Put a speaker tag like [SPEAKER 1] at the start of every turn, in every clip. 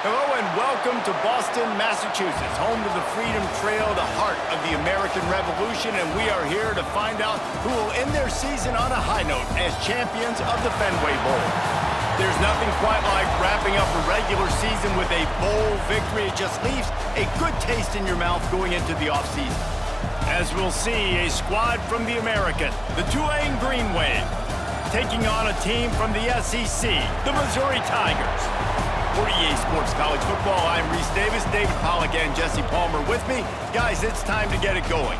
[SPEAKER 1] Hello and welcome to Boston, Massachusetts, home to the Freedom Trail, the heart of the American Revolution, and we are here to find out who will end their season on a high note as champions of the Fenway Bowl. There's nothing quite like wrapping up a regular season with a bowl victory. It just leaves a good taste in your mouth going into the offseason. As we'll see, a squad from the American, the Tulane Green Wave, taking on a team from the SEC, the Missouri Tigers. For EA Sports College Football, I'm Reese Davis, David Pollack, and Jesse Palmer with me. Guys, it's time to get it going.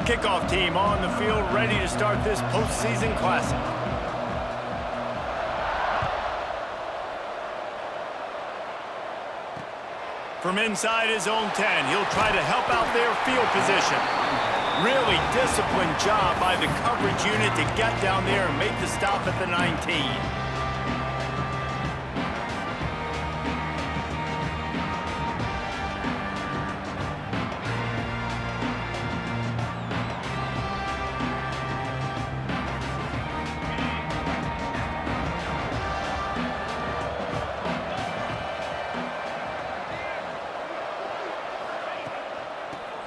[SPEAKER 1] Kickoff team on the field, ready to start this postseason classic. From inside his own 10, he'll try to help out their field position. Really disciplined job by the coverage unit to get down there and make the stop at the 19.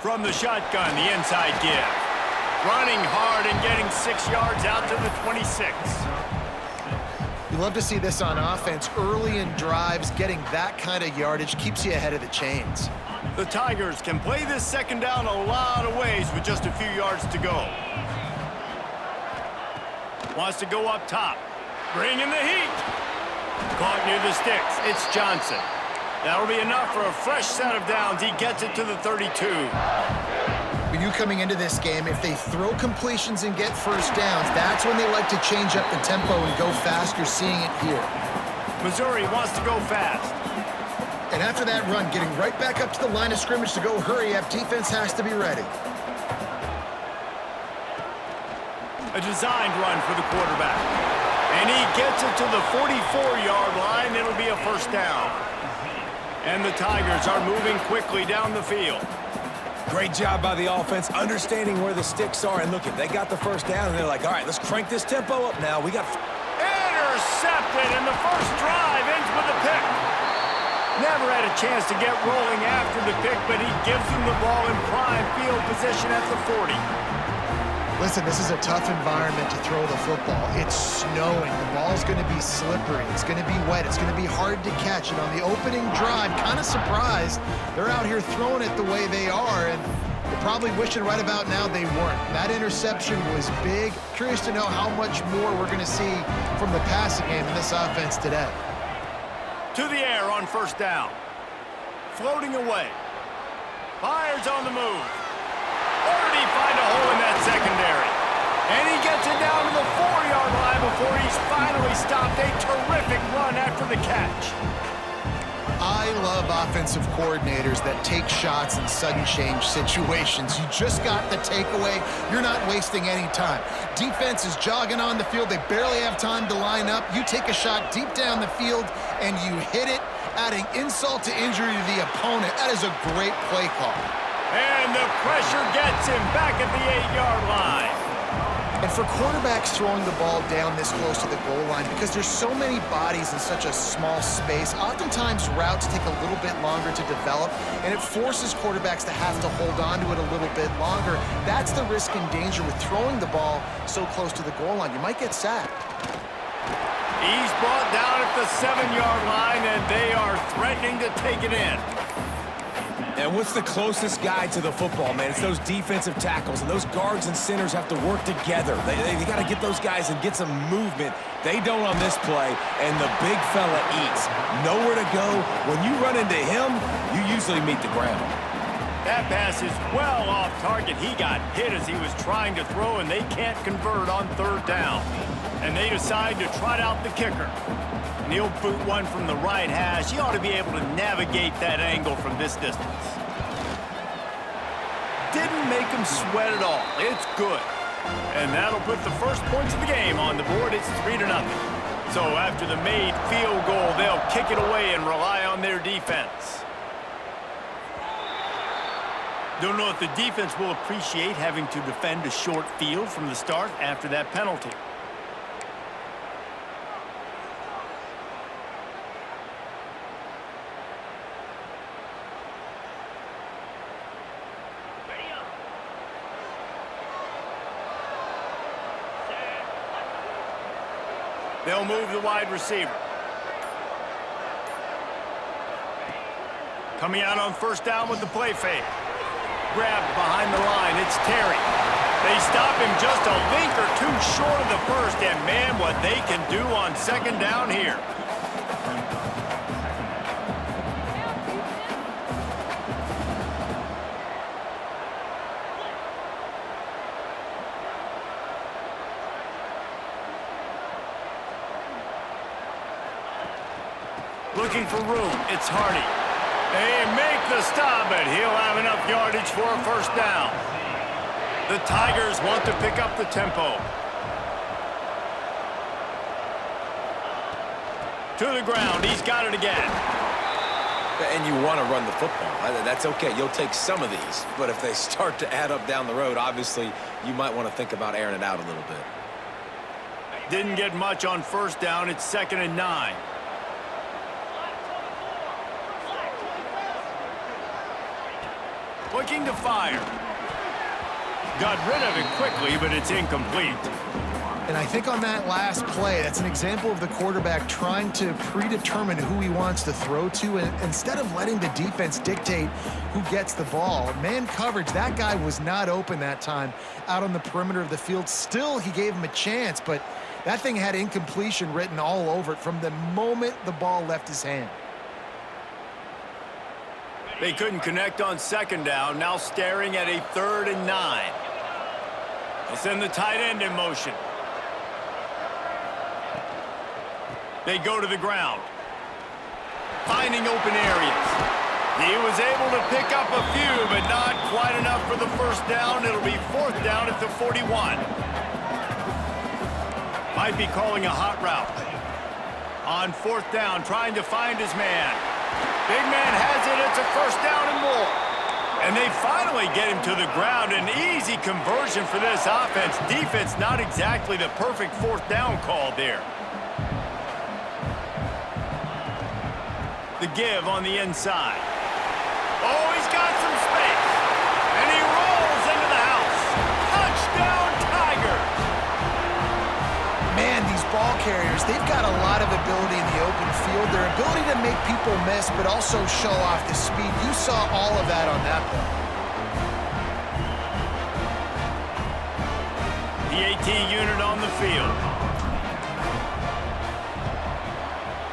[SPEAKER 1] From the shotgun, the inside give. Running hard and getting 6 yards out to the 26.
[SPEAKER 2] You love to see this on offense. Early in drives, getting that kind of yardage keeps you ahead of the chains.
[SPEAKER 1] The Tigers can play this second down a lot of ways with just a few yards to go. Wants to go up top. Bring in the heat. Caught near the sticks. It's Johnson. That'll be enough for a fresh set of downs. He gets it to the 32.
[SPEAKER 2] When you coming into this game, if they throw completions and get first downs, that's when they like to change up the tempo and go fast. You're seeing it here.
[SPEAKER 1] Missouri wants to go fast.
[SPEAKER 2] And after that run, getting right back up to the line of scrimmage to go hurry up, defense has to be ready.
[SPEAKER 1] A designed run for the quarterback. And he gets it to the 44-yard line. It'll be a first down. And the Tigers are moving quickly down the field.
[SPEAKER 3] Great job by the offense, understanding where the sticks are. And look, they got the first down, and they're like, all right, let's crank this tempo up now. We got...
[SPEAKER 1] Intercepted, and the first drive ends with a pick. Never had a chance to get rolling after the pick, but he gives them the ball in prime field position at the 40.
[SPEAKER 2] Listen, this is a tough environment to throw the football. It's snowing. The ball's going to be slippery. It's going to be wet. It's going to be hard to catch. And on the opening drive, kind of surprised they're out here throwing it the way they are. And they're probably wishing right about now they weren't. That interception was big. Curious to know how much more we're going to see from the passing game in this offense today.
[SPEAKER 1] To the air on first down. Floating away. Fires on the move. Where did he find a hole in that secondary? And he gets it down to the 4-yard line before he's finally stopped. A terrific run after the catch.
[SPEAKER 2] I love offensive coordinators that take shots in sudden change situations. You just got the takeaway. You're not wasting any time. Defense is jogging on the field. They barely have time to line up. You take a shot deep down the field, and you hit it, adding insult to injury to the opponent. That is a great play call.
[SPEAKER 1] And the pressure gets him back at the 8-yard line.
[SPEAKER 2] And for quarterbacks throwing the ball down this close to the goal line, because there's so many bodies in such a small space, oftentimes routes take a little bit longer to develop, and it forces quarterbacks to have to hold on to it a little bit longer. That's the risk and danger with throwing the ball so close to the goal line. You might get sacked.
[SPEAKER 1] He's brought down at the 7-yard line, and they are threatening to take it in.
[SPEAKER 3] And what's the closest guy to the football, man? It's those defensive tackles, and those guards and centers have to work together. They got to get those guys and get some movement. They don't on this play, and the big fella eats. Nowhere to go. When you run into him, you usually meet the ground.
[SPEAKER 1] That pass is well off target. He got hit as he was trying to throw, and they can't convert on third down. And they decide to trot out the kicker. And he'll boot one from the right hash. He ought to be able to navigate that angle from this distance. didn't make them sweat at all. It's good. And that'll put the first points of the game on the board. It's 3-0. So after the made field goal, they'll kick it away and rely on their defense. Don't know if the defense will appreciate having to defend a short field from the start after that penalty. They'll move the wide receiver. Coming out on first down with the play fake. Grabbed behind the line. It's Terry. They stop him just a link or two short of the first, and man, what they can do on second down here. Looking for room. It's Hardy. They make the stop, but he'll have enough yardage for a first down. The Tigers want to pick up the tempo. To the ground. He's got it again.
[SPEAKER 3] And you want to run the football. That's okay. You'll take some of these. But if they start to add up down the road, obviously, you might want to think about airing it out a little bit.
[SPEAKER 1] Didn't get much on first down. It's 2nd and 9. Looking to fire. Got rid of it quickly, but it's incomplete.
[SPEAKER 2] And I think on that last play, that's an example of the quarterback trying to predetermine who he wants to throw to, and instead of letting the defense dictate who gets the ball. Man coverage, that guy was not open that time out on the perimeter of the field. Still, he gave him a chance, but that thing had incompletion written all over it from the moment the ball left his hand.
[SPEAKER 1] They couldn't connect on second down, now staring at a 3rd and 9. They'll send the tight end in motion. They go to the ground. Finding open areas. He was able to pick up a few, but not quite enough for the first down. It'll be 4th down at the 41. Might be calling a hot route. On 4th down, trying to find his man. Big man has it. It's a first down and more. And they finally get him to the ground. An easy conversion for this offense. Defense not exactly the perfect 4th down call there. The give on the inside. Oh, he's got some space. And he rolls into the house. Touchdown, Tigers.
[SPEAKER 2] Man, these ball carriers, they've got a lot of ability in the open field. Their ability to make people miss, but also show off the speed. You saw all of that on that play.
[SPEAKER 1] The AT unit on the field.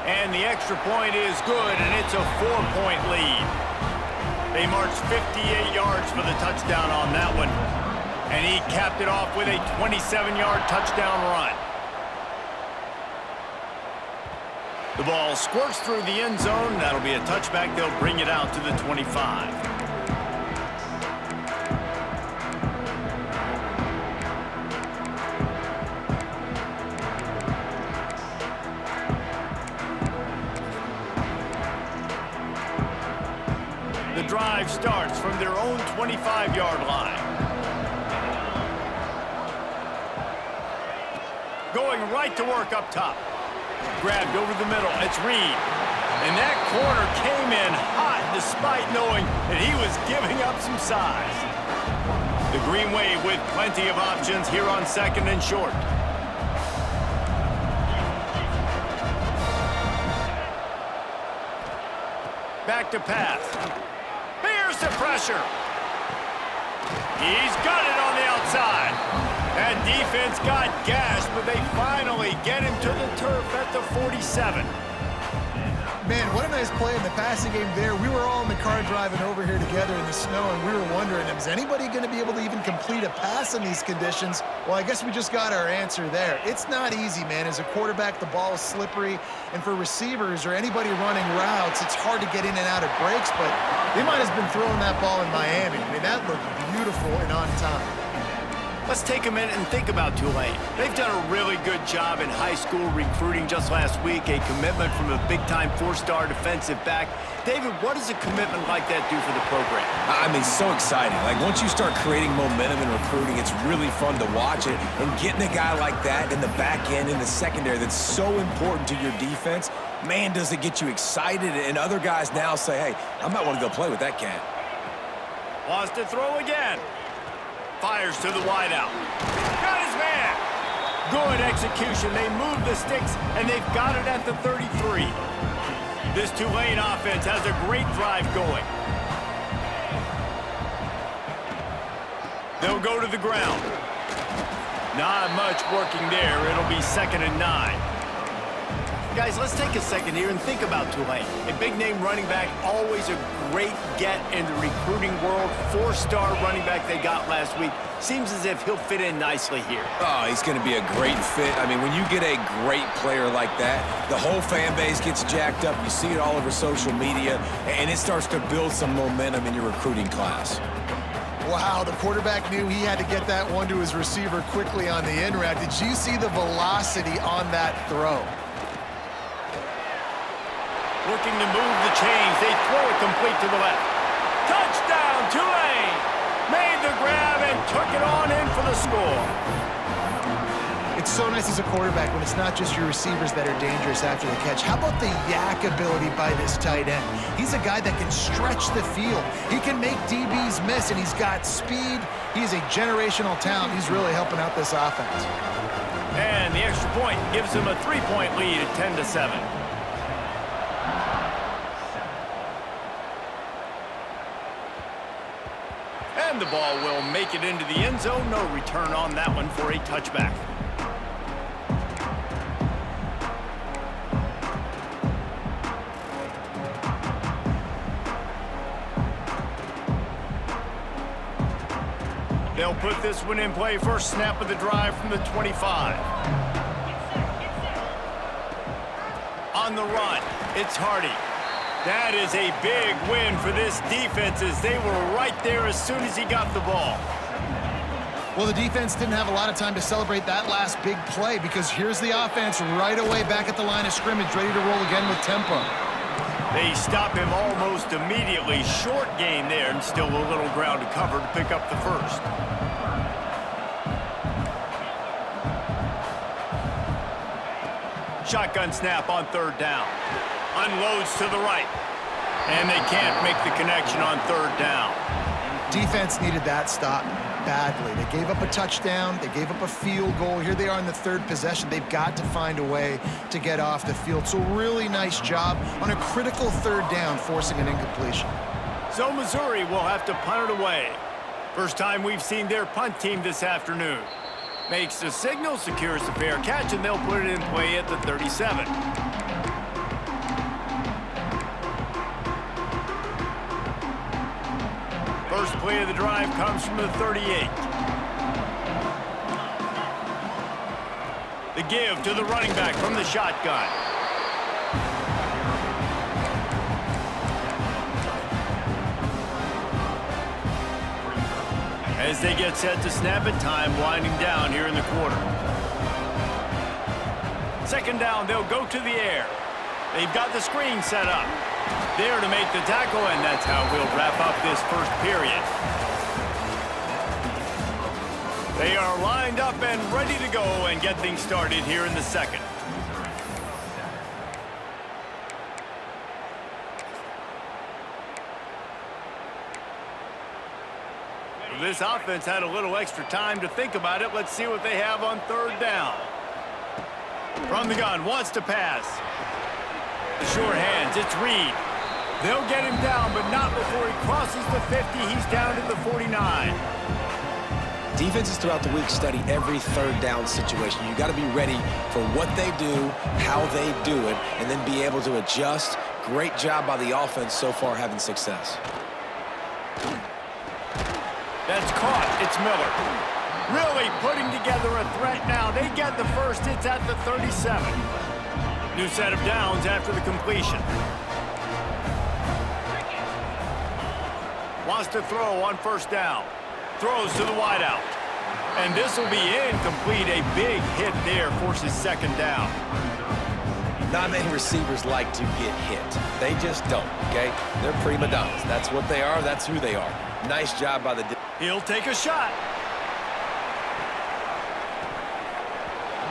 [SPEAKER 1] And the extra point is good, and it's a 4-point lead. They marched 58 yards for the touchdown on that one. And he capped it off with a 27-yard touchdown run. The ball squirts through the end zone. That'll be a touchback. They'll bring it out to the 25. The drive starts from their own 25-yard line. Going right to work up top. Grabbed over the middle. It's Reed. And that corner came in hot despite knowing that he was giving up some size. The Green Wave with plenty of options here on 2nd and short. Back to pass. Here's the pressure. He's got it on the outside. That defense got gashed, but they finally get him to the turf at the 47.
[SPEAKER 2] Man, what a nice play in the passing game there. We were all in the car driving over here together in the snow, and we were wondering, is anybody going to be able to even complete a pass in these conditions? Well, I guess we just got our answer there. It's not easy, man. As a quarterback, the ball is slippery, and for receivers or anybody running routes, it's hard to get in and out of breaks, but they might have been throwing that ball in Miami. I mean, that looked beautiful and on time.
[SPEAKER 1] Let's take a minute and think about Tulane. They've done a really good job in high school recruiting just last week, a commitment from a big-time four-star defensive back. David, what does a commitment like that do for the program?
[SPEAKER 3] I mean, so exciting. Like, once you start creating momentum in recruiting, it's really fun to watch it. And getting a guy like that in the back end, in the secondary, that's so important to your defense, man, does it get you excited. And other guys now say, hey, I might want to go play with that cat.
[SPEAKER 1] Wants to throw again. Fires to the wideout. Got his man. Good execution. They move the sticks, and they've got it at the 33. This Tulane offense has a great drive going. They'll go to the ground. Not much working there. It'll be 2nd and 9. Guys, let's take a second here and think about Tulane. A big-name running back, always a great get in the recruiting world. Four-star running back they got last week. Seems as if he'll fit in nicely here.
[SPEAKER 3] Oh, he's going to be a great fit. I mean, when you get a great player like that, the whole fan base gets jacked up. You see it all over social media, and it starts to build some momentum in your recruiting class.
[SPEAKER 2] Wow, the quarterback knew he had to get that one to his receiver quickly on the in route. Did you see the velocity on that throw?
[SPEAKER 1] Looking to move the chains. They throw it complete to the left. Touchdown, Tulane! Made the grab and took it on in for the score.
[SPEAKER 2] It's so nice as a quarterback when it's not just your receivers that are dangerous after the catch. How about the yak ability by this tight end? He's a guy that can stretch the field. He can make DBs miss, and he's got speed. He's a generational talent. He's really helping out this offense.
[SPEAKER 1] And the extra point gives them a 3-point lead at 10-7. And the ball will make it into the end zone. No return on that one for a touchback. They'll put this one in play. First snap of the drive from the 25. On the run, it's Hardy. That is a big win for this defense as they were right there as soon as he got the ball.
[SPEAKER 2] Well, the defense didn't have a lot of time to celebrate that last big play because here's the offense right away back at the line of scrimmage, ready to roll again with tempo.
[SPEAKER 1] They stop him almost immediately. Short gain there and still a little ground to cover to pick up the first. Shotgun snap on 3rd down. Unloads to the right. And they can't make the connection on 3rd down.
[SPEAKER 2] Defense needed that stop badly. They gave up a touchdown. They gave up a field goal. Here they are in the 3rd possession. They've got to find a way to get off the field. So really nice job on a critical 3rd down, forcing an incompletion.
[SPEAKER 1] So Missouri will have to punt it away. First time we've seen their punt team this afternoon. Makes the signal, secures the fair catch, and they'll put it in play at the 37. First play of the drive comes from the 38. The give to the running back from the shotgun. As they get set to snap it, time winding down here in the quarter. 2nd down, they'll go to the air. They've got the screen set up. There to make the tackle, and that's how we'll wrap up this first period. They are lined up and ready to go and get things started here in the 2nd. This offense had a little extra time to think about it. Let's see what they have on 3rd down. From the gun, wants to pass. The short hands, it's Reed. They'll get him down, but not before he crosses the 50. He's down to the 49.
[SPEAKER 3] Defenses throughout the week study every 3rd down situation. You got to be ready for what they do, how they do it, and then be able to adjust. Great job by the offense so far having success.
[SPEAKER 1] That's caught. It's Miller. Really putting together a threat now. They get the first. It's at the 37. New set of downs after the completion. Wants to throw on 1st down. throws to the wideout. And this will be incomplete. A big hit there forces second down.
[SPEAKER 3] Not many receivers like to get hit. They just don't, okay? They're prima donnas. That's what they are. That's who they are. Nice job by the...
[SPEAKER 1] He'll take a shot.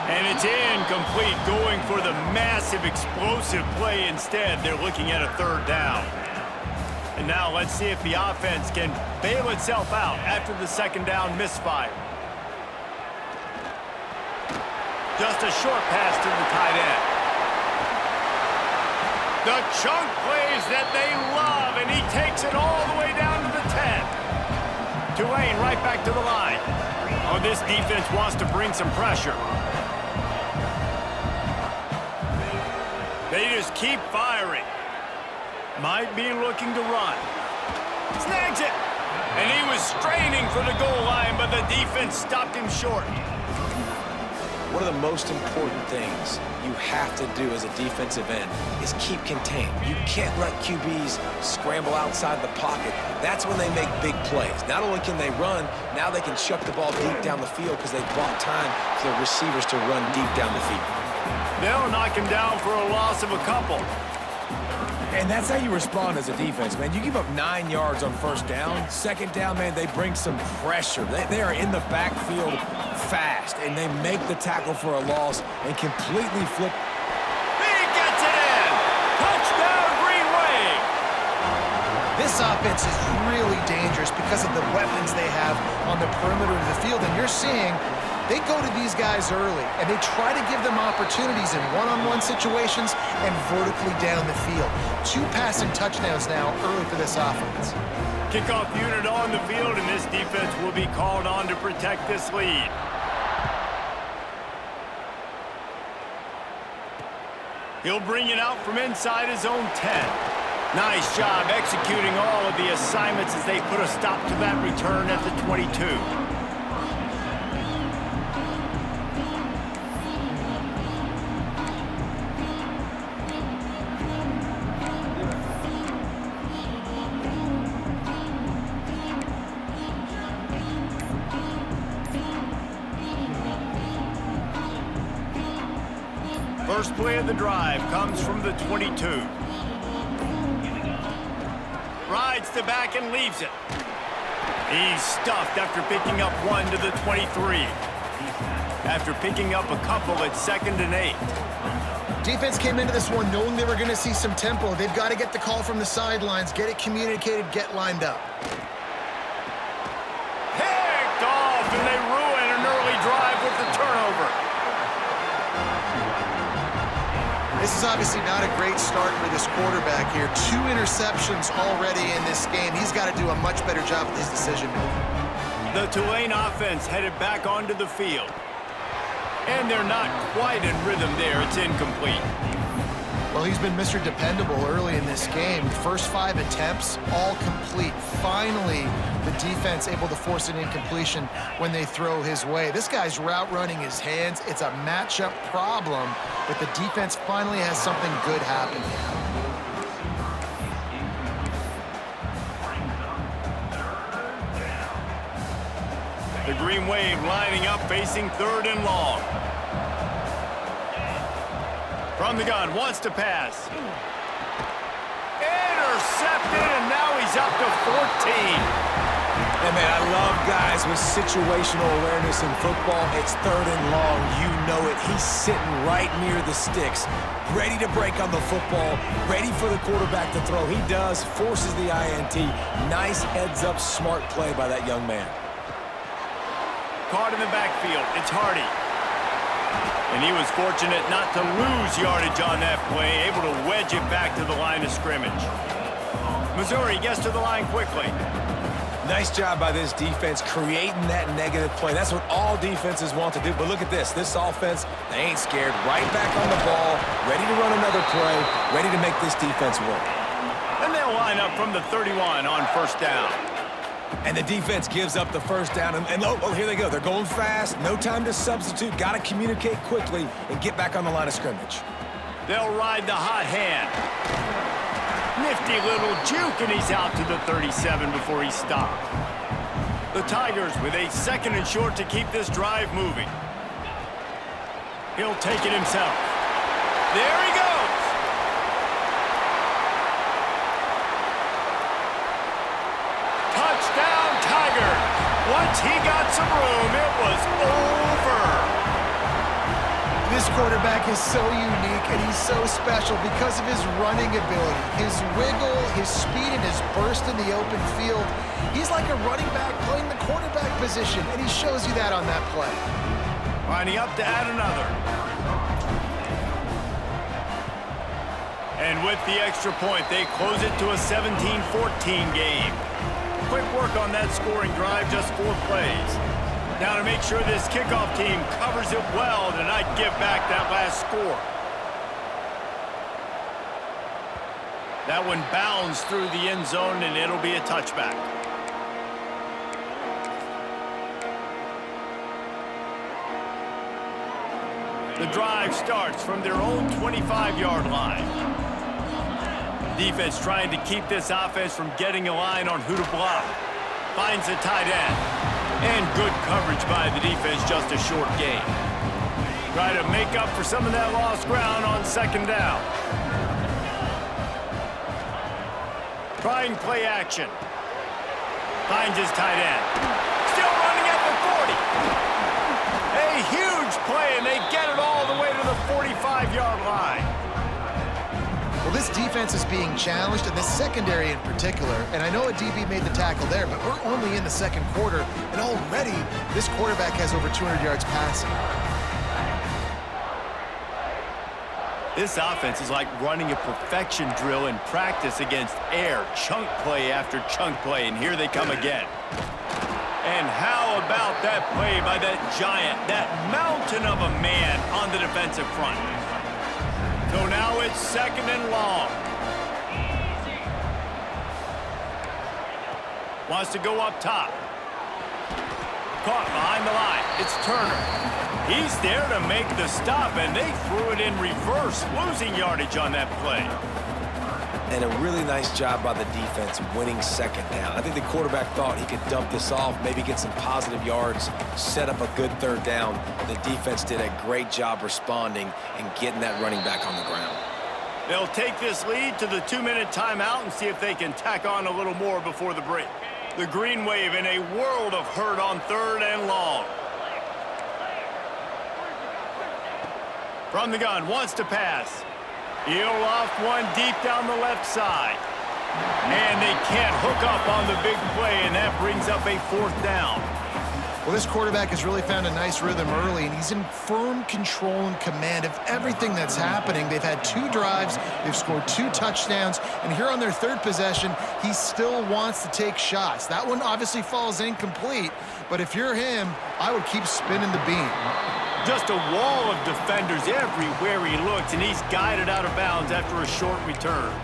[SPEAKER 1] And it's incomplete, going for the massive explosive play instead. They're looking at a third down. And now let's see if the offense can bail itself out after the second down misfire. Just a short pass to the tight end. The chunk plays that they love, and he takes it all the way down to the 10. Tulane right back to the line. Oh, this defense wants to bring some pressure. They just keep firing. Might be looking to run. Snags it! And he was straining for the goal line, but the defense stopped him short.
[SPEAKER 3] One of the most important things you have to do as a defensive end is keep contained. You can't let QBs scramble outside the pocket. That's when they make big plays. Not only can they run, now they can chuck the ball deep down the field because they've bought time for the receivers to run deep down the field.
[SPEAKER 1] They'll knock him down for a loss of a couple.
[SPEAKER 3] And that's how you respond as a defense, man. You give up 9 yards on first down. Second down, man, they bring some pressure. They are in the backfield fast, and they make the tackle for a loss and completely flip.
[SPEAKER 1] He gets it in! Touchdown, Green Wave!
[SPEAKER 2] This offense is really dangerous because of the weapons they have on the perimeter of the field, and you're seeing they go to these guys early, and they try to give them opportunities in one-on-one situations and vertically down the field. 2 passing touchdowns now early for this offense.
[SPEAKER 1] Kickoff unit on the field, and this defense will be called on to protect this lead. He'll bring it out from inside his own 10. Nice job executing all of the assignments as they put a stop to that return at the 22. First play of the drive comes from the 22. Rides to back and leaves it. He's stuffed after picking up 1 to the 23. After picking up a couple at 2nd and 8.
[SPEAKER 2] Defense came into this one knowing they were going to see some tempo. They've got to get the call from the sidelines, get it communicated, get lined up.
[SPEAKER 1] Picked off, and they ruin an early drive with the turnover.
[SPEAKER 2] This is obviously not a great start for this quarterback here. 2 interceptions already in this game. He's got to do a much better job with his decision-making.
[SPEAKER 1] The Tulane offense headed back onto the field. And they're not quite in rhythm there. It's incomplete.
[SPEAKER 2] Well, he's been Mr. Dependable early in this game. First 5 attempts, all complete. Finally, the defense able to force an incompletion when they throw his way. This guy's route running his hands. It's a matchup problem, but the defense finally has something good happen.
[SPEAKER 1] The Green Wave lining up, facing 3rd and long. From the gun, wants to pass. Intercepted, and now he's up to 14.
[SPEAKER 3] And man, I love guys with situational awareness in football. It's 3rd and long. You know it. He's sitting right near the sticks, ready to break on the football, ready for the quarterback to throw. He does, forces the INT. Nice heads-up, smart play by that young man.
[SPEAKER 1] Caught in the backfield. It's Hardy. And he was fortunate not to lose yardage on that play, able to wedge it back to the line of scrimmage. Missouri gets to the line quickly.
[SPEAKER 3] Nice job by this defense creating that negative play. That's what all defenses want to do. But look at this. This offense, they ain't scared. Right back on the ball, ready to run another play, ready to make this defense work.
[SPEAKER 1] And they'll line up from the 31 on 1st down.
[SPEAKER 3] And the defense gives up the 1st down. And oh, here they go. They're going fast. No time to substitute. Got to communicate quickly and get back on the line of scrimmage.
[SPEAKER 1] They'll ride the hot hand. Nifty little juke, and he's out to the 37 before he stopped. The Tigers with a 2nd and short to keep this drive moving. He'll take it himself. There he goes. Touchdown, Tigers. Once he got some room, it was over.
[SPEAKER 2] This quarterback is so unique and he's so special because of his running ability, his wiggle, his speed, and his burst in the open field. He's like a running back playing the quarterback position, and he shows you that on that play.
[SPEAKER 1] Lining up to add another. And with the extra point, they close it to a 17-14 game. Quick work on that scoring drive, just 4 plays. Now to make sure this kickoff team covers it well to not give back that last score. That one bounds through the end zone, and it'll be a touchback. The drive starts from their own 25-yard line. Defense trying to keep this offense from getting a line on who to block. Finds a tight end. And good coverage by the defense, just a short gain. Try to make up for some of that lost ground on 2nd down. Trying play action. Finds his tight end. Still running at the 40. A huge play, and they get it all the way to the 45-yard line.
[SPEAKER 2] Well, this defense is being challenged, and the secondary in particular. And I know a DB made the tackle there, but we're only in the 2nd quarter, and already this quarterback has over 200 yards passing.
[SPEAKER 1] This offense is like running a perfection drill in practice against air. Chunk play after chunk play, and here they come again. And how about that play by that giant, that mountain of a man on the defensive front? So now it's 2nd and long. Wants to go up top. Caught behind the line. It's Turner. He's there to make the stop, and they threw it in reverse, losing yardage on that play.
[SPEAKER 3] And a really nice job by the defense winning 2nd down. I think the quarterback thought he could dump this off, maybe get some positive yards, set up a good 3rd down. The defense did a great job responding and getting that running back on the ground.
[SPEAKER 1] They'll take this lead to the 2-minute timeout and see if they can tack on a little more before the break. The Green Wave in a world of hurt on 3rd and long. From the gun, wants to pass. He'll loft one deep down the left side. And they can't hook up on the big play, and that brings up a 4th down.
[SPEAKER 2] Well, this quarterback has really found a nice rhythm early, and he's in firm control and command of everything that's happening. They've had 2 drives, they've scored 2 touchdowns, and here on their 3rd possession, he still wants to take shots. That one obviously falls incomplete, but if you're him, I would keep spinning the beam.
[SPEAKER 1] Just a wall of defenders everywhere he looks, and he's guided out of bounds after a short return.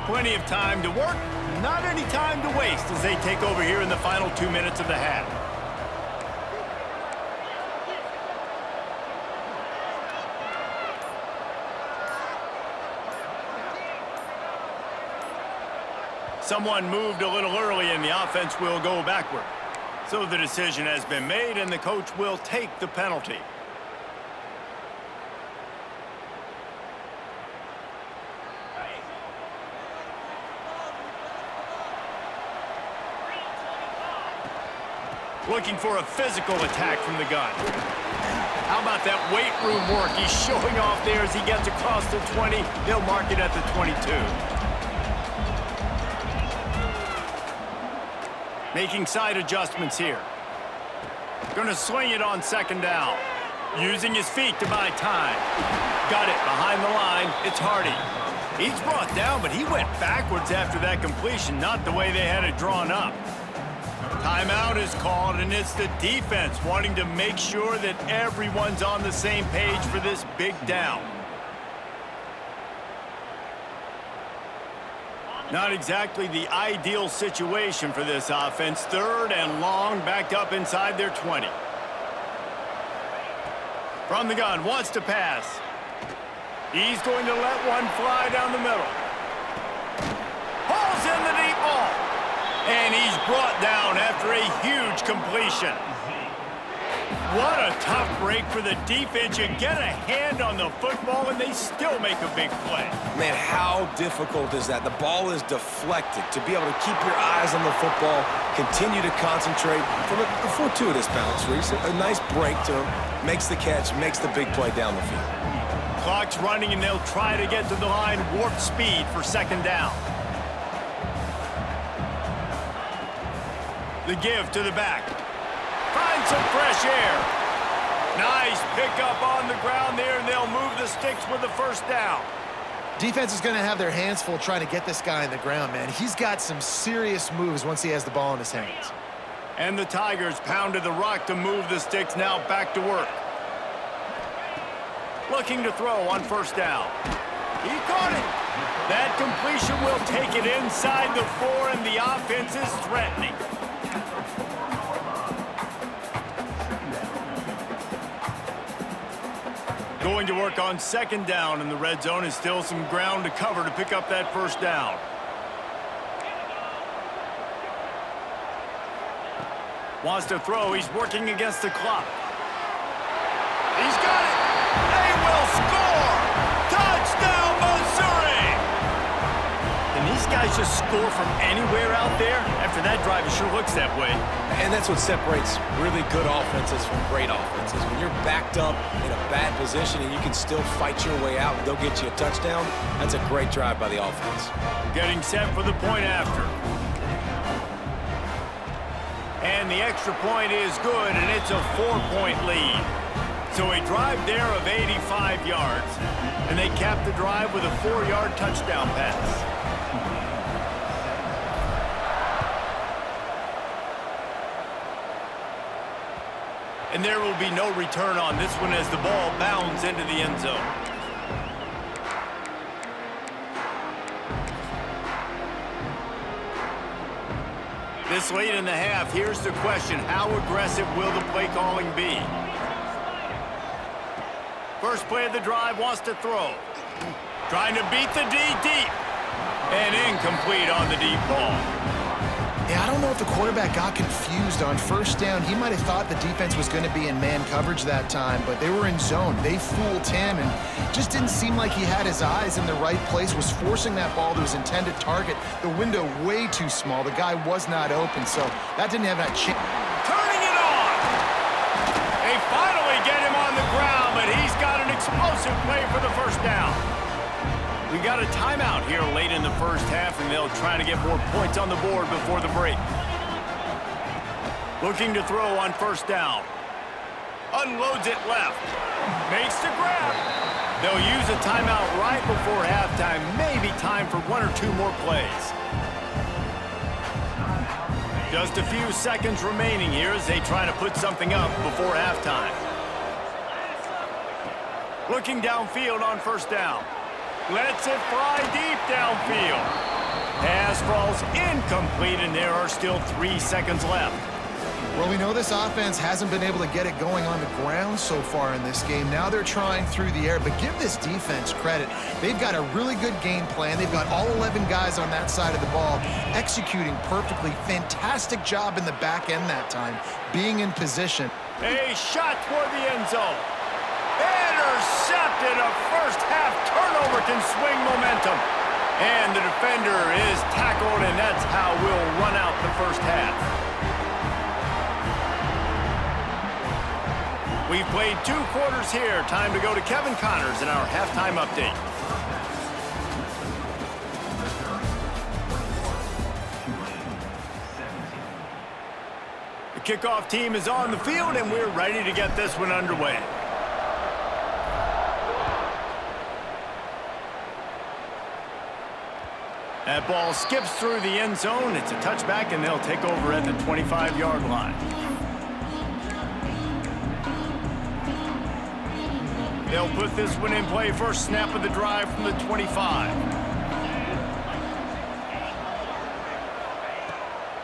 [SPEAKER 1] Plenty of time to work, not any time to waste as they take over here in the final 2 minutes of the half. Someone moved a little early, and the offense will go backward. So the decision has been made, and the coach will take the penalty. Looking for a physical attack from the gun. How about that weight room work? He's showing off there as he gets across the 20. He'll mark it at the 22. Making side adjustments here. Gonna swing it on 2nd down. Using his feet to buy time. Got it behind the line. It's Hardy. He's brought down, but he went backwards after that completion, not the way they had it drawn up. Timeout is called, and it's the defense wanting to make sure that everyone's on the same page for this big down. Not exactly the ideal situation for this offense. 3rd and long, backed up inside their 20. From the gun, wants to pass. He's going to let one fly down the middle. Pulls in the deep ball. And he's brought down after a huge completion. What a tough break for the defense. You get a hand on the football, and they still make a big play.
[SPEAKER 3] Man, how difficult is that? The ball is deflected. To be able to keep your eyes on the football, continue to concentrate from a fortuitous bounce, Reese. A nice break to him, makes the catch, makes the big play down the field.
[SPEAKER 1] Clock's running, and they'll try to get to the line warp speed for second down. The give to the back. Find some fresh air. Nice pickup on the ground there, and they'll move the sticks with the first down.
[SPEAKER 2] Defense is going to have their hands full trying to get this guy on the ground, man. He's got some serious moves once he has the ball in his hands.
[SPEAKER 1] And the Tigers pounded the rock to move the sticks, now back to work. Looking to throw on first down. He caught it. That completion will take it inside the 4, and the offense is threatening. Going to work on second down in the red zone, is still some ground to cover to pick up that first down. Wants to throw. He's working against the clock. He's got it. They will score. Touchdown, Missouri. Can these guys just score from anywhere out there? After that drive, it sure looks that way.
[SPEAKER 3] And that's what separates really good offenses from great offenses. When you're backed up in a bad position and you can still fight your way out and they'll get you a touchdown, that's a great drive by the offense.
[SPEAKER 1] Getting set for the point after. And the extra point is good, and it's a 4-point lead. So a drive there of 85 yards, and they cap the drive with a 4-yard touchdown pass. And there will be no return on this one as the ball bounds into the end zone. This late in the half, here's the question: how aggressive will the play calling be? First play of the drive, wants to throw. Trying to beat the D deep. And incomplete on the deep ball.
[SPEAKER 2] Yeah, I don't know if the quarterback got confused on first down. He might have thought the defense was going to be in man coverage that time, but they were in zone. They fooled him and just didn't seem like he had his eyes in the right place, was forcing that ball to his intended target. The window way too small. The guy was not open, so that didn't have that chance.
[SPEAKER 1] Turning it on! They finally get him on the ground, but he's got an explosive play for the first down. We got a timeout here late in the first half, and they'll try to get more points on the board before the break. Looking to throw on first down. Unloads it left. Makes the grab. They'll use a timeout right before halftime. Maybe time for 1 or 2 more plays. Just a few seconds remaining here as they try to put something up before halftime. Looking downfield on first down. Lets it fly deep downfield. Pass falls incomplete, and there are still 3 seconds left.
[SPEAKER 2] Well, we know this offense hasn't been able to get it going on the ground so far in this game. Now they're trying through the air, but give this defense credit. They've got a really good game plan. They've got all 11 guys on that side of the ball executing perfectly. Fantastic job in the back end that time, being in position.
[SPEAKER 1] A shot toward the end zone. Intercepted. A first-half turnover can swing momentum. And the defender is tackled, and that's how we'll run out the first half. We've played 2 quarters here. Time to go to Kevin Connors in our halftime update. The kickoff team is on the field, and we're ready to get this one underway. That ball skips through the end zone. It's a touchback, and they'll take over at the 25-yard line. They'll put this one in play. First snap of the drive from the 25.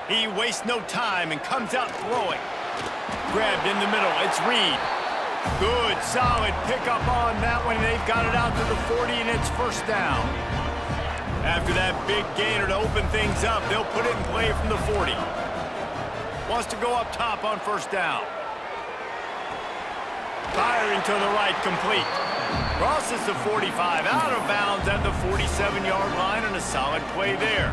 [SPEAKER 1] He wastes no time and comes out throwing. Grabbed in the middle. It's Reed. Good, solid pickup on that one. They've got it out to the 40, and it's first down. After that big gainer to open things up, they'll put it in play from the 40. Wants to go up top on first down. Firing to the right, complete. Crosses the 45, out of bounds at the 47-yard line, and a solid play there.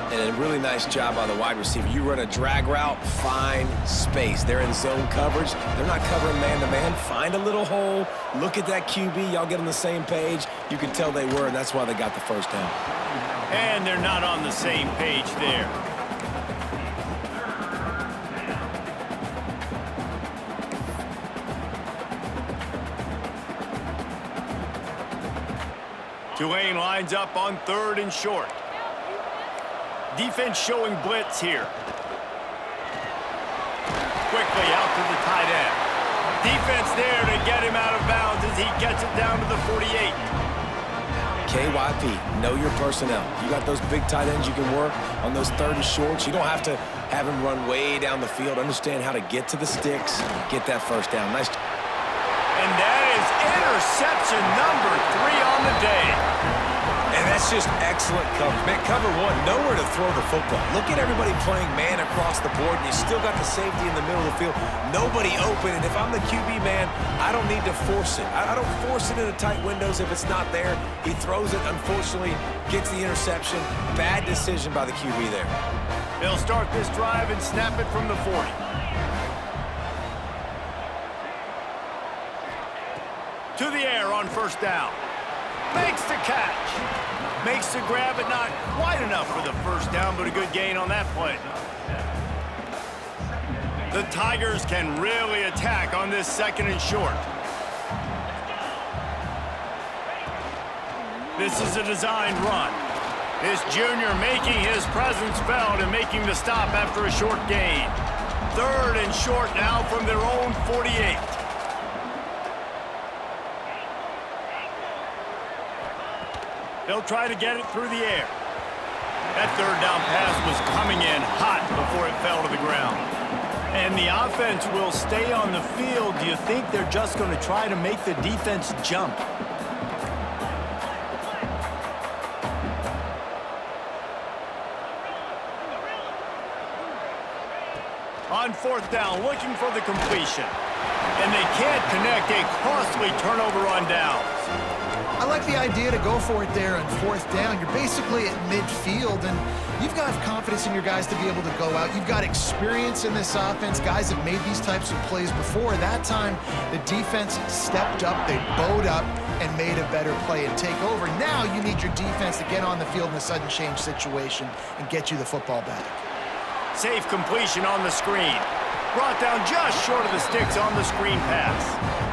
[SPEAKER 3] And a really nice job by the wide receiver. You run a drag route, find space. They're in zone coverage. They're not covering man-to-man. Find a little hole. Look at that QB. Y'all get on the same page. You can tell they were, and that's why they got the first down.
[SPEAKER 1] And they're not on the same page there. Tulane lines up on 3rd and short. Defense showing blitz here. Quickly out to the tight end. Defense there to get him out of bounds as he gets it down to the 48.
[SPEAKER 3] KYP, know your personnel. You got those big tight ends you can work on those 3rd and shorts. You don't have to have him run way down the field. Understand how to get to the sticks, get that first down. Nice.
[SPEAKER 1] And that is interception number 3 on the day.
[SPEAKER 3] And that's just excellent coverage. Man, cover one, nowhere to throw the football. Look at everybody playing man across the board, and you still got the safety in the middle of the field. Nobody open, and if I'm the QB man, I don't need to force it. I don't force it into tight windows if it's not there. He throws it, unfortunately, gets the interception. Bad decision by the QB there.
[SPEAKER 1] They'll start this drive and snap it from the 40. To the air on first down. Makes the catch. Makes the grab, but not quite enough for the first down, but a good gain on that play. The Tigers can really attack on this 2nd and short. This is a designed run. This junior making his presence felt and making the stop after a short gain. 3rd and short now from their own 48. They'll try to get it through the air. That 3rd down pass was coming in hot before it fell to the ground. And the offense will stay on the field. Do you think they're just going to try to make the defense jump? On 4th down, looking for the completion. And they can't connect, a costly turnover on downs.
[SPEAKER 2] I like the idea to go for it there on 4th down. You're basically at midfield, and you've got confidence in your guys to be able to go out. You've got experience in this offense. Guys have made these types of plays before. That time, the defense stepped up, they bowed up, and made a better play and take over. Now you need your defense to get on the field in a sudden change situation and get you the football back.
[SPEAKER 1] Safe completion on the screen. Brought down just short of the sticks on the screen pass.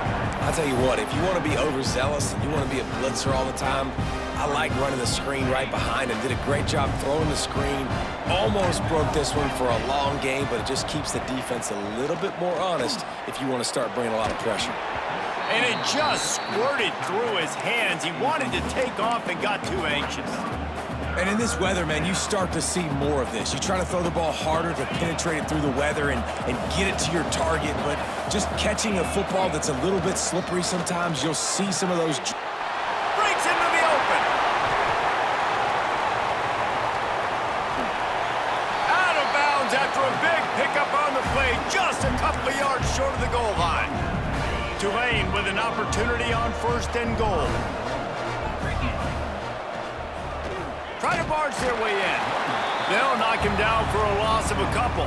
[SPEAKER 3] I'll tell you what, if you want to be overzealous and you want to be a blitzer all the time, I like running the screen right behind him. Did a great job throwing the screen. Almost broke this one for a long game, but it just keeps the defense a little bit more honest if you want to start bringing a lot of pressure.
[SPEAKER 1] And it just squirted through his hands. He wanted to take off and got too anxious.
[SPEAKER 3] And in this weather, man, you start to see more of this. You try to throw the ball harder to penetrate it through the weather and get it to your target, but just catching a football that's a little bit slippery sometimes, you'll see some of those.
[SPEAKER 1] Breaks into the open. Out of bounds after a big pickup on the play, just a couple of yards short of the goal line. Tulane with an opportunity on 1st and goal. Try to barge their way in. They'll knock him down for a loss of a couple.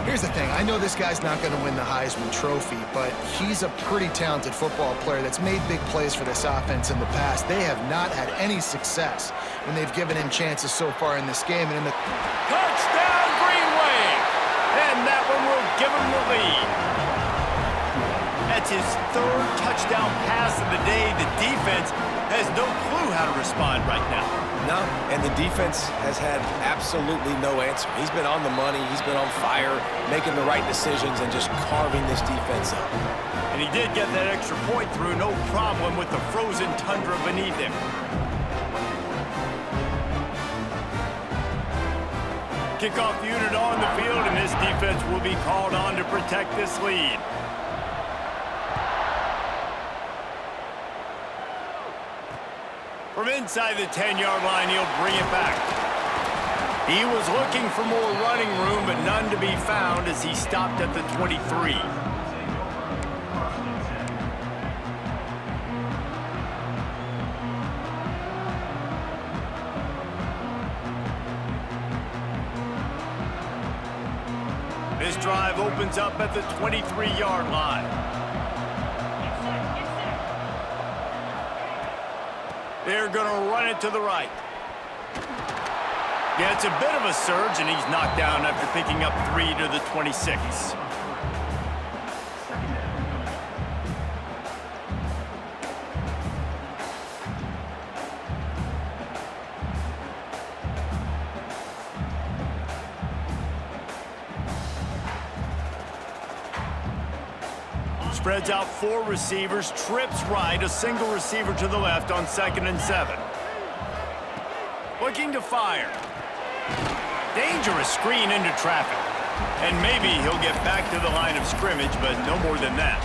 [SPEAKER 2] Here's the thing. I know this guy's not going to win the Heisman Trophy, but he's a pretty talented football player that's made big plays for this offense in the past. They have not had any success when they've given him chances so far in this game. And in the
[SPEAKER 1] touchdown, Greenway! And that one will give him the lead. That's his 3rd touchdown pass of the day. The defense has no clue how to respond right now.
[SPEAKER 3] No, and the defense has had absolutely no answer. He's been on the money, he's been on fire, making the right decisions and just carving this defense up.
[SPEAKER 1] And he did get that extra point through, no problem with the frozen tundra beneath him. Kickoff unit on the field, and this defense will be called on to protect this lead. inside the 10-yard line, he'll bring it back. He was looking for more running room, but none to be found as he stopped at the 23. This drive opens up at the 23-yard line. They're going to run it to the right. Yeah, it's a bit of a surge, and he's knocked down after picking up 3 to the 26. Spreads out 4 receivers, trips right, a single receiver to the left on 2nd and 7. Looking to fire. Dangerous screen into traffic. And maybe he'll get back to the line of scrimmage, but no more than that.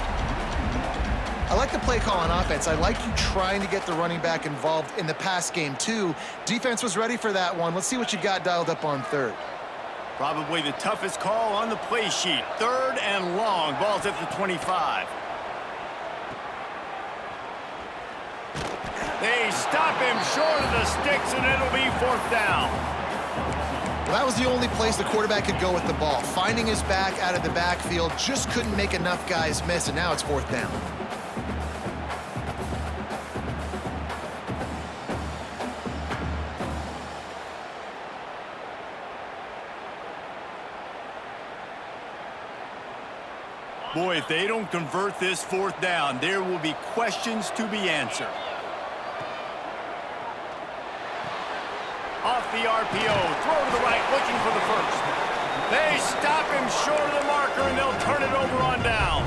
[SPEAKER 2] I like the play call on offense. I like you trying to get the running back involved in the pass game, too. Defense was ready for that one. Let's see what you got dialed up on 3rd.
[SPEAKER 1] Probably the toughest call on the play sheet. 3rd and long. Ball's at the 25. They stop him short of the sticks, and it'll be 4th down.
[SPEAKER 2] Well, that was the only place the quarterback could go with the ball. Finding his back out of the backfield, just couldn't make enough guys miss, and now it's 4th down.
[SPEAKER 1] Boy, if they don't convert this 4th down, there will be questions to be answered. Off the RPO, throw to the right, looking for the first. They stop him short of the marker, and they'll turn it over on downs.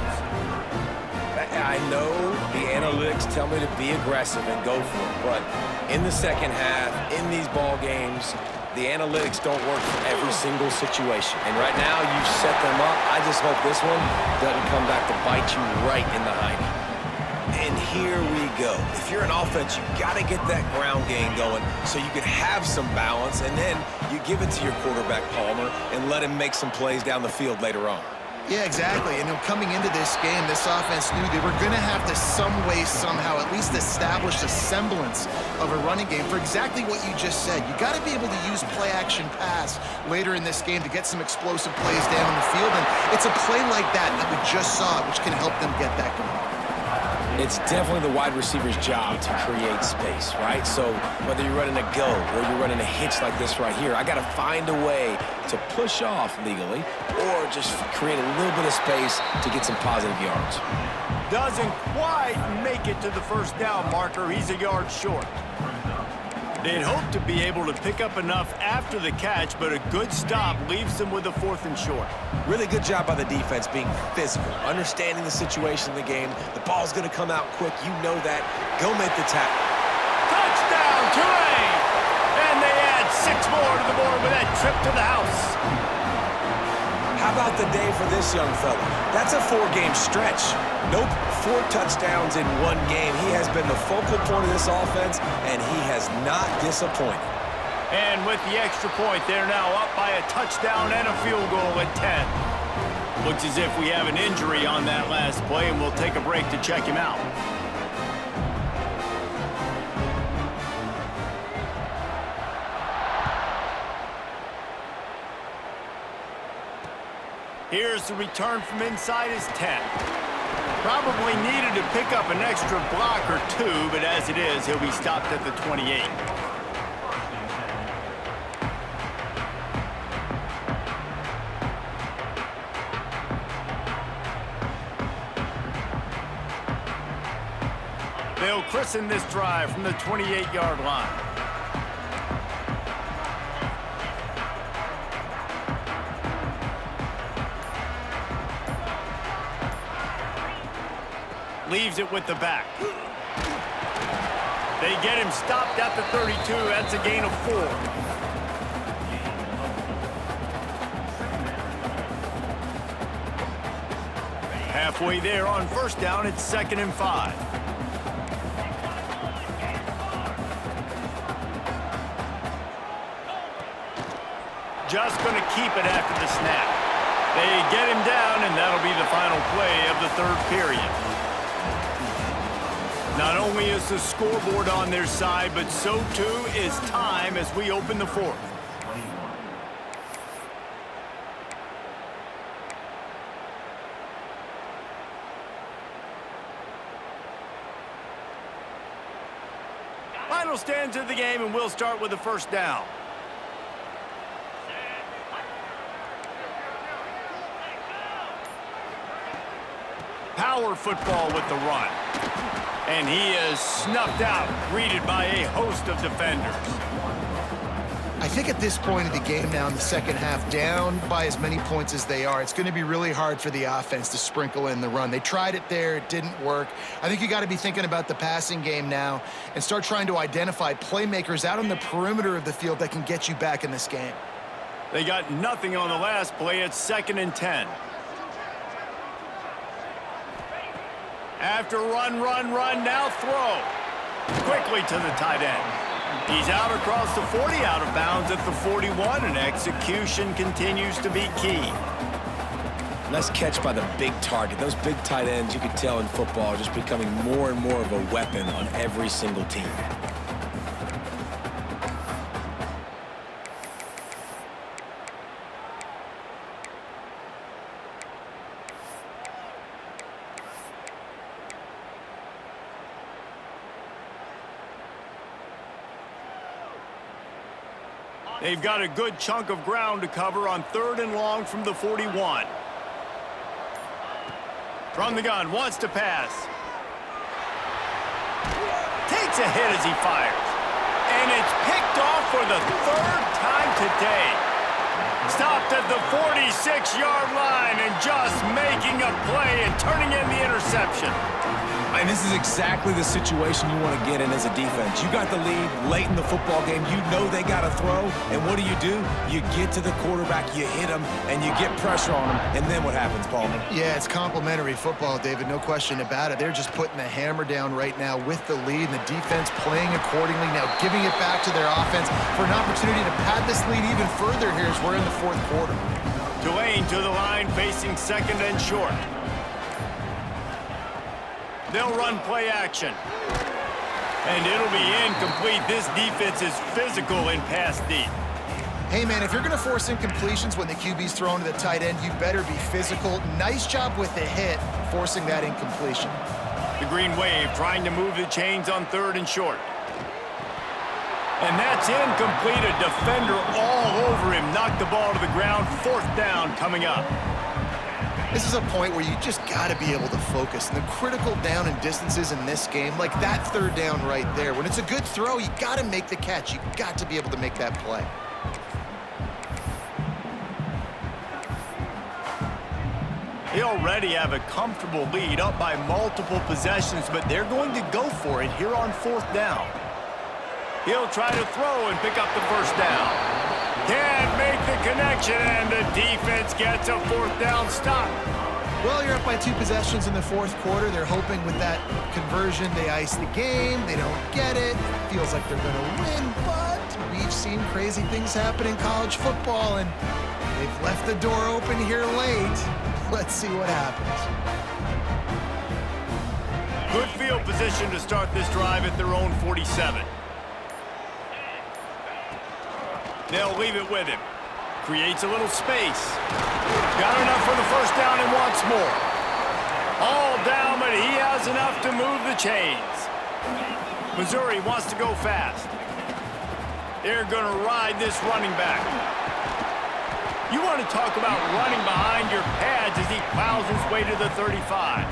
[SPEAKER 3] I know the analytics tell me to be aggressive and go for it, but in the second half, in these ball games, the analytics don't work for every single situation. And right now, you've set them up. I just hope this one doesn't come back to bite you right in the hiney. And here we go. If you're an offense, you got to get that ground game going so you can have some balance, and then you give it to your quarterback, Palmer, and let him make some plays down the field later on.
[SPEAKER 2] Yeah, exactly. And coming into this game, this offense knew they were going to have to some way, somehow, at least establish a semblance of a running game for exactly what you just said. You got to be able to use play-action pass later in this game to get some explosive plays down the field. And it's a play like that we just saw, which can help them get that going.
[SPEAKER 3] It's definitely the wide receiver's job to create space, right? So whether you're running a go or you're running a hitch like this right here, I got to find a way to push off legally or just create a little bit of space to get some positive yards.
[SPEAKER 1] Doesn't quite make it to the 1st down marker. He's a yard short. They'd hope to be able to pick up enough after the catch, but a good stop leaves them with a 4th and short.
[SPEAKER 3] Really good job by the defense being physical, understanding the situation in the game. The ball's going to come out quick. You know that. Go make the tackle.
[SPEAKER 1] Touchdown, Tulane! And they add 6 more to the board with that trip to the house.
[SPEAKER 3] How about the day for this young fella? That's a 4-game stretch. Nope, 4 touchdowns in 1 game. He has been the focal point of this offense, and he has not disappointed.
[SPEAKER 1] And with the extra point, they're now up by a touchdown and a field goal at 10. Looks as if we have an injury on that last play, and we'll take a break to check him out. Here's the return from inside his 10. Probably needed to pick up an extra block or 2, but as it is, he'll be stopped at the 28. They'll christen this drive from the 28-yard line. Leaves it with the back. They get him stopped at the 32. That's a gain of 4. Halfway there on 1st down, it's 2nd and 5. just going to keep it after the snap. They get him down, and that'll be the final play of the third period. Not only is the scoreboard on their side, but so too is time as we open the fourth. Final stands of the game, and we'll start with the first down. Power football with the run. And he is snuffed out, greeted by a host of defenders.
[SPEAKER 2] I think at this point of the game now in the second half, down by as many points as they are, it's going to be really hard for the offense to sprinkle in the run. They tried it there. It didn't work. I think you got to be thinking about the passing game now and start trying to identify playmakers out on the perimeter of the field that can get you back in this game.
[SPEAKER 1] They got nothing on the last play. It's 2nd and 10. After run, now throw. Quickly to the tight end. He's out across the 40, out of bounds at the 41, and execution continues to be key.
[SPEAKER 3] Nice catch by the big target. Those big tight ends, you could tell in football, are just becoming more and more of a weapon on every single team.
[SPEAKER 1] They've got a good chunk of ground to cover on 3rd and long from the 41. From the gun, wants to pass. Takes a hit as he fires. And it's picked off for the 3rd time today. Stopped at the 46-yard line and just making a play and turning in the interception.
[SPEAKER 3] And this is exactly the situation you want to get in as a defense. You got the lead late in the football game. You know they got to throw. And what do? You get to the quarterback, you hit him, and you get pressure on him. And then what happens, Paul?
[SPEAKER 2] Yeah, it's complimentary football, David. No question about it. They're just putting the hammer down right now with the lead, and the defense playing accordingly. Now giving it back to their offense for an opportunity to pad this lead even further here as we're in the 4th quarter.
[SPEAKER 1] Tulane to the line, facing 2nd and short. They'll run play action. And it'll be incomplete. This defense is physical in pass deep.
[SPEAKER 2] Hey, man, if you're going to force incompletions when the QB's thrown to the tight end, you better be physical. Nice job with the hit, forcing that incompletion.
[SPEAKER 1] The Green Wave trying to move the chains on 3rd and short. And that's incomplete. A defender all over him. Knocked the ball to the ground. 4th down coming up.
[SPEAKER 2] This is a point where you just got to be able to focus. And the critical down and distances in this game, like that 3rd down right there, when it's a good throw, you got to make the catch. You got to be able to make that play.
[SPEAKER 1] They already have a comfortable lead, up by multiple possessions, but they're going to go for it here on 4th down. He'll try to throw and pick up the 1st down. Can't make the connection, and the defense gets a 4th down stop.
[SPEAKER 2] Well, you're up by 2 possessions in the 4th quarter. They're hoping with that conversion they ice the game. They don't get it. Feels like they're going to win, but we've seen crazy things happen in college football, and they've left the door open here late. Let's see what happens.
[SPEAKER 1] Good field position to start this drive at their own 47. They'll leave it with him. Creates a little space. Got enough for the 1st down and wants more. All down, but he has enough to move the chains. Missouri wants to go fast. They're going to ride this running back. You want to talk about running behind your pads as he plows his way to the 35.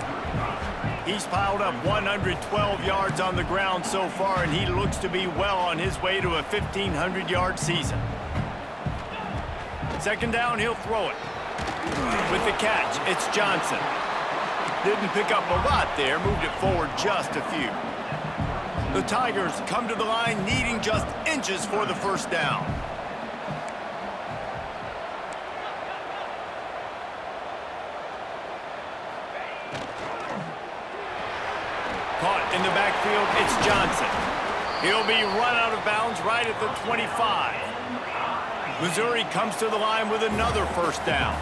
[SPEAKER 1] He's piled up 112 yards on the ground so far, and he looks to be well on his way to a 1,500-yard season. 2nd down, he'll throw it. With the catch, it's Johnson. Didn't pick up a lot there, moved it forward just a few. The Tigers come to the line needing just inches for the 1st down. Caught in the backfield, it's Johnson. He'll be run out of bounds right at the 25. Missouri comes to the line with another first down.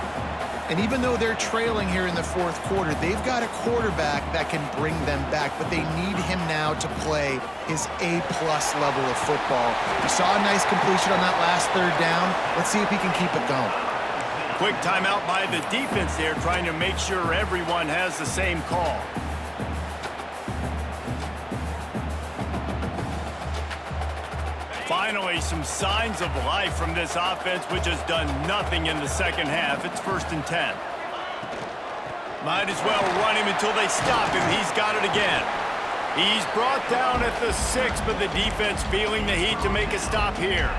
[SPEAKER 2] And even though they're trailing here in the fourth quarter, they've got a quarterback that can bring them back, but they need him now to play his A-plus level of football. We saw a nice completion on that last third down. Let's see if he can keep it going.
[SPEAKER 1] Quick timeout by the defense there, trying to make sure everyone has the same call. Finally, some signs of life from this offense, which has done nothing in the second half. It's 1st and 10. Might as well run him until they stop him. He's got it again. He's brought down at the 6, but the defense feeling the heat to make a stop here.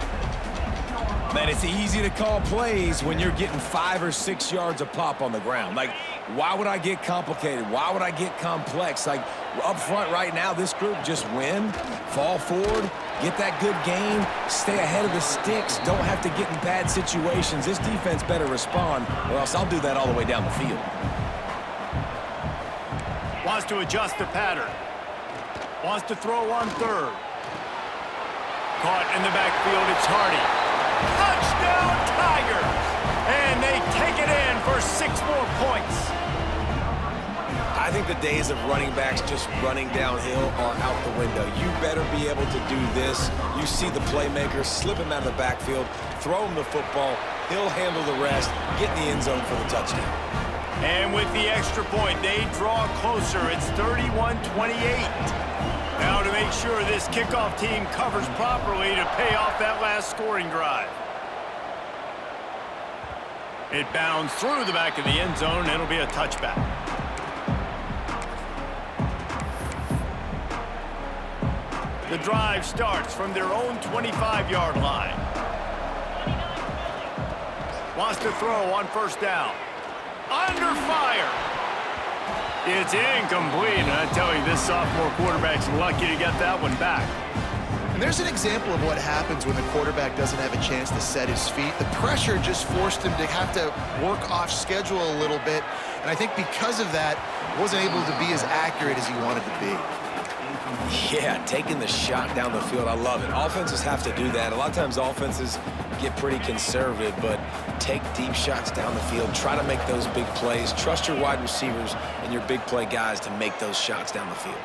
[SPEAKER 3] Man, it's easy to call plays when you're getting 5 or 6 yards a pop on the ground. Like, why would I get complicated? Why would I get complex? Like, up front right now, this group just win, fall forward, get that good gain, stay ahead of the sticks, don't have to get in bad situations. This defense better respond, or else I'll do that all the way down the field.
[SPEAKER 1] Wants to adjust the pattern. Wants to throw on 3rd. Caught in the backfield, it's Hardy. Touchdown, Tigers! And they take it in for 6 more points.
[SPEAKER 3] I think the days of running backs just running downhill are out the window. You better be able to do this. You see the playmaker, slip him out of the backfield, throw him the football, he'll handle the rest, get in the end zone for the touchdown.
[SPEAKER 1] And with the extra point, they draw closer. It's 31-28. Now to make sure this kickoff team covers properly to pay off that last scoring drive. It bounds through the back of the end zone. It'll be a touchback. The drive starts from their own 25-yard line. Wants to throw on 1st down. Under fire. It's incomplete, and I tell you, this sophomore quarterback's lucky to get that one back.
[SPEAKER 2] And there's an example of what happens when the quarterback doesn't have a chance to set his feet. The pressure just forced him to have to work off schedule a little bit, and I think because of that, wasn't able to be as accurate as he wanted to be.
[SPEAKER 3] Yeah, taking the shot down the field, I love it. Offenses have to do that. A lot of times offenses get pretty conservative, but take deep shots down the field. Try to make those big plays. Trust your wide receivers and your big play guys to make those shots down the field.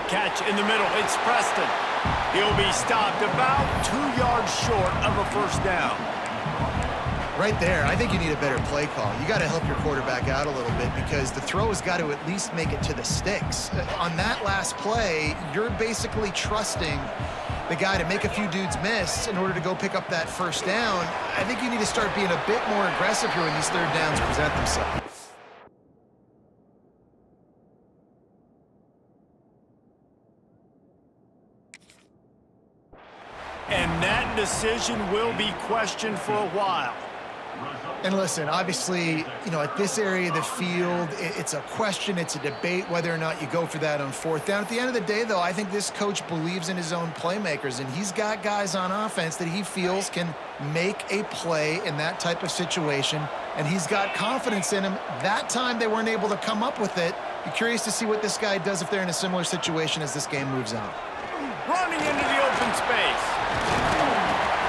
[SPEAKER 1] Catch in the middle. It's Preston. He'll be stopped about 2 yards short of a 1st down.
[SPEAKER 2] Right there, I think you need a better play call. You got to help your quarterback out a little bit because the throw has got to at least make it to the sticks. On that last play, you're basically trusting the guy to make a few dudes miss in order to go pick up that 1st down. I think you need to start being a bit more aggressive here when these 3rd downs present themselves.
[SPEAKER 1] And that decision will be questioned for a while.
[SPEAKER 2] And listen, obviously, you know, at this area of the field, it's a question, it's a debate whether or not you go for that on 4th down. At the end of the day, though, I think this coach believes in his own playmakers, and he's got guys on offense that he feels can make a play in that type of situation, and he's got confidence in him. That time they weren't able to come up with it. Be curious to see what this guy does if they're in a similar situation as this game moves on.
[SPEAKER 1] Running into the open space.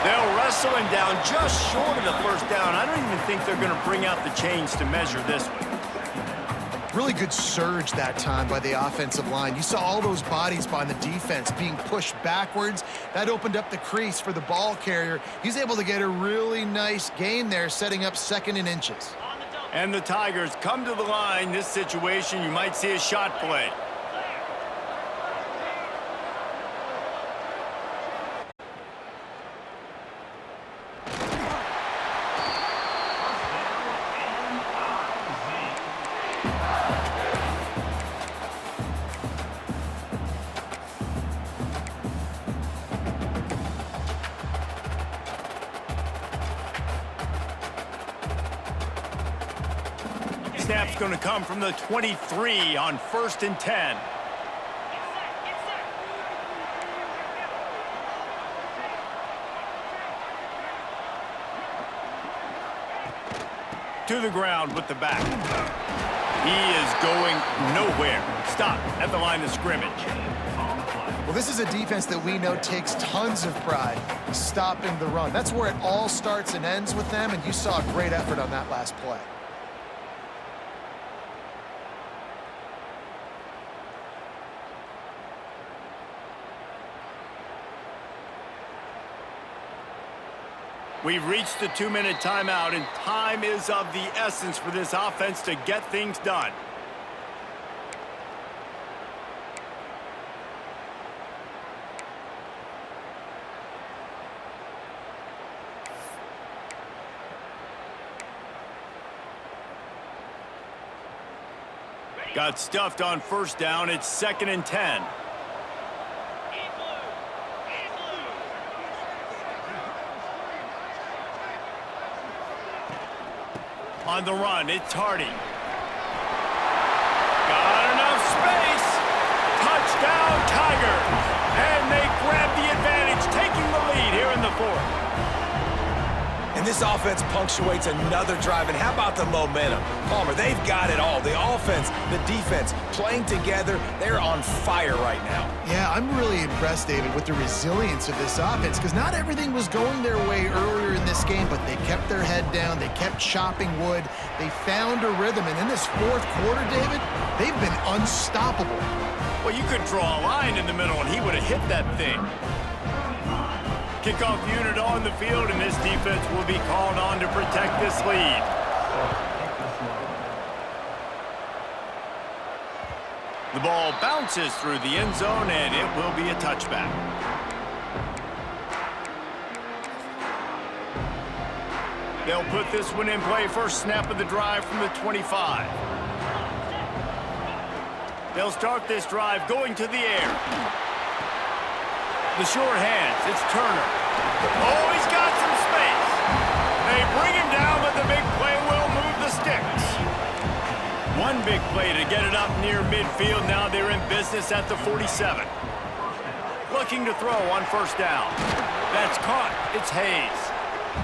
[SPEAKER 1] They'll wrestle him down just short of the 1st down. I don't even think they're going to bring out the chains to measure this one.
[SPEAKER 2] Really good surge that time by the offensive line. You saw all those bodies by the defense being pushed backwards. That opened up the crease for the ball carrier. He's able to get a really nice gain there, setting up 2nd and inches.
[SPEAKER 1] And the Tigers come to the line. This situation, you might see a shot play. Snap's going to come from the 23 on 1st and 10. To the ground with the back. He is going nowhere. Stop at the line of scrimmage.
[SPEAKER 2] Well, this is a defense that we know takes tons of pride stopping the run. That's where it all starts and ends with them, and you saw a great effort on that last play.
[SPEAKER 1] We've reached the 2-minute timeout, and time is of the essence for this offense to get things done. Got stuffed on first down. It's 2nd and 10. On the run, it's Hardy. Got enough space. Touchdown, Tigers. And they grab the advantage, taking the lead here in the 4th.
[SPEAKER 3] And this offense punctuates another drive. And how about the momentum? Palmer, they've got it all. The offense, the defense, playing together. They're on fire right now.
[SPEAKER 2] Yeah, I'm really impressed, David, with the resilience of this offense, because not everything was going their way earlier in this game, but they kept their head down. They kept chopping wood. They found a rhythm. And in this 4th quarter, David, they've been unstoppable.
[SPEAKER 1] Well, you could draw a line in the middle, and he would have hit that thing. Kickoff unit on the field, and this defense will be called on to protect this lead. The ball bounces through the end zone, and it will be a touchback. They'll put this one in play. First snap of the drive from the 25. They'll start this drive going to the air. The short hands, it's Turner. Oh, he's got some space. They bring him down, but the big play will move the sticks. One big play to get it up near midfield. Now they're in business at the 47. Looking to throw on first down. That's caught. It's Hayes.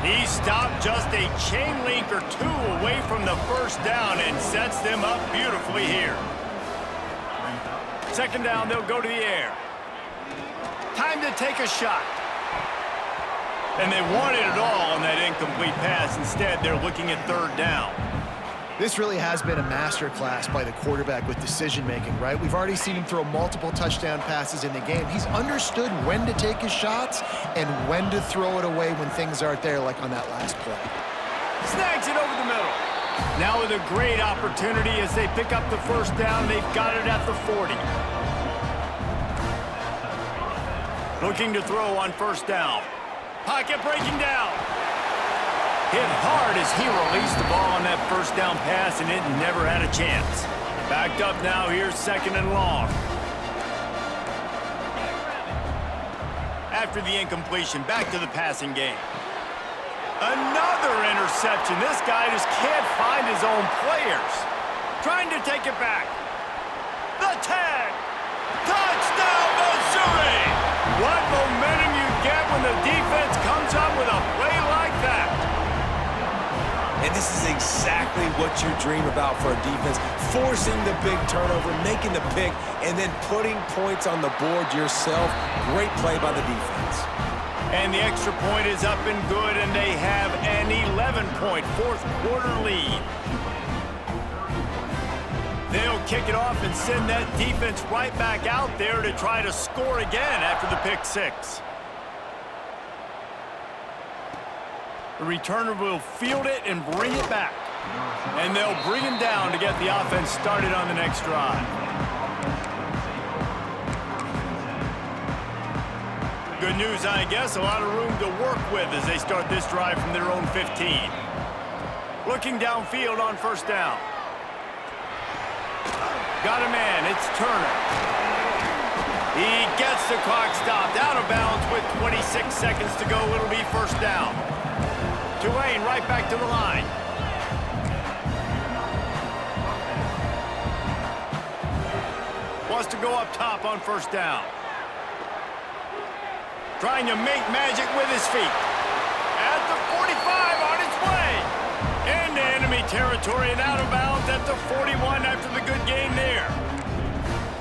[SPEAKER 1] He stopped just a chain link or two away from the first down and sets them up beautifully here. 2nd down, they'll go to the air. Time to take a shot. And they wanted it all on that incomplete pass. Instead, they're looking at 3rd down.
[SPEAKER 2] This really has been a masterclass by the quarterback with decision-making, right? We've already seen him throw multiple touchdown passes in the game. He's understood when to take his shots and when to throw it away when things aren't there, like on that last play.
[SPEAKER 1] Snags it over the middle. Now with a great opportunity as they pick up the first down. They've got it at the 40. Looking to throw on first down. Pocket breaking down. Hit hard as he released the ball on that first down pass, and it never had a chance. Backed up now, here's 2nd and long. After the incompletion, back to the passing game. Another interception. This guy just can't find his own players. Trying to take it back. The tag. Touchdown, Missouri! What momentum you get when the defense comes up with a play like that.
[SPEAKER 3] And this is exactly what you dream about for a defense. Forcing the big turnover, making the pick, and then putting points on the board yourself. Great play by the defense.
[SPEAKER 1] And the extra point is up and good, and they have an 11-point 4th quarter lead. They'll kick it off and send that defense right back out there to try to score again after the pick 6. The returner will field it and bring it back. And they'll bring him down to get the offense started on the next drive. Good news, I guess. A lot of room to work with as they start this drive from their own 15. Looking downfield on first down. Got a man. It's Turner. He gets the clock stopped out of bounds with 26 seconds to go. It'll be first down. Tulane right back to the line. Wants to go up top on first down. Trying to make magic with his feet. At the 45 on its way. Into enemy territory and out of bounds at the 41 after the good game there.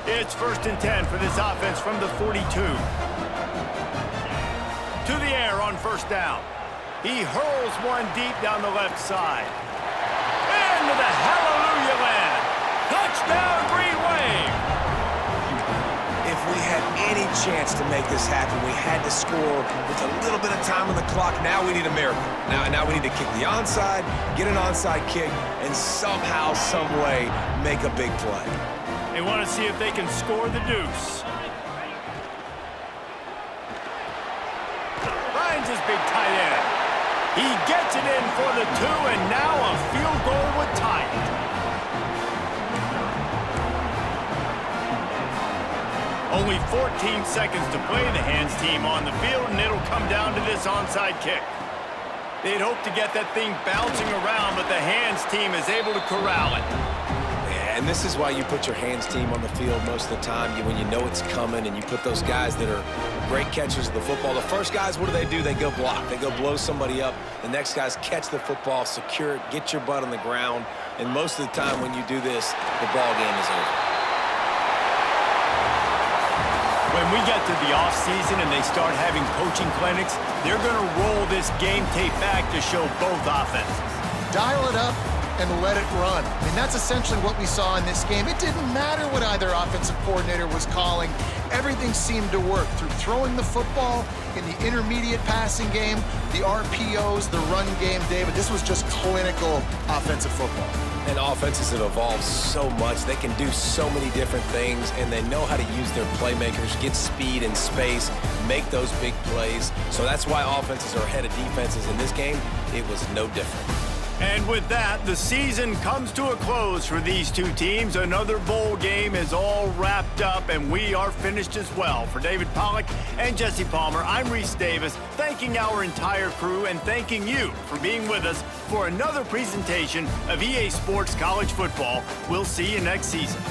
[SPEAKER 1] It's 1st and 10 for this offense from the 42. To the air on 1st down. He hurls one deep down the left side. Into the hallelujah land. Touchdown, Green Wave.
[SPEAKER 3] If we had any chance to make this happen, we had to score with a little bit of time on the clock. Now we need a miracle. Now we need to kick the onside, get an onside kick, and somehow, some way, make a big play.
[SPEAKER 1] They want to see if they can score the deuce. Finds his big tight end. He gets it in for the 2, and now a field goal would tie it. Only 14 seconds to play. The hands team on the field, and it'll come down to this onside kick. They'd hope to get that thing bouncing around, but the hands team is able to corral it.
[SPEAKER 3] And this is why you put your hands team on the field most of the time, when you know it's coming, and you put those guys that are great catchers of the football. The first guys, what do? They go block. They go blow somebody up. The next guys catch the football, secure it, get your butt on the ground. And most of the time when you do this, the ball game is over.
[SPEAKER 1] When we get to the offseason and they start having coaching clinics, they're going to roll this game tape back to show both offenses.
[SPEAKER 2] Dial it up and let it run. I mean, that's essentially what we saw in this game. It didn't matter what either offensive coordinator was calling. Everything seemed to work through throwing the football in the intermediate passing game, the RPOs, the run game, David. This was just clinical offensive football.
[SPEAKER 3] And offenses have evolved so much. They can do so many different things, and they know how to use their playmakers, get speed and space, make those big plays. So that's why offenses are ahead of defenses. In this game, it was no different.
[SPEAKER 1] And with that, the season comes to a close for these two teams. Another bowl game is all wrapped up, and we are finished as well. For David Pollack and Jesse Palmer, I'm Reese Davis, thanking our entire crew and thanking you for being with us for another presentation of EA Sports College Football. We'll see you next season.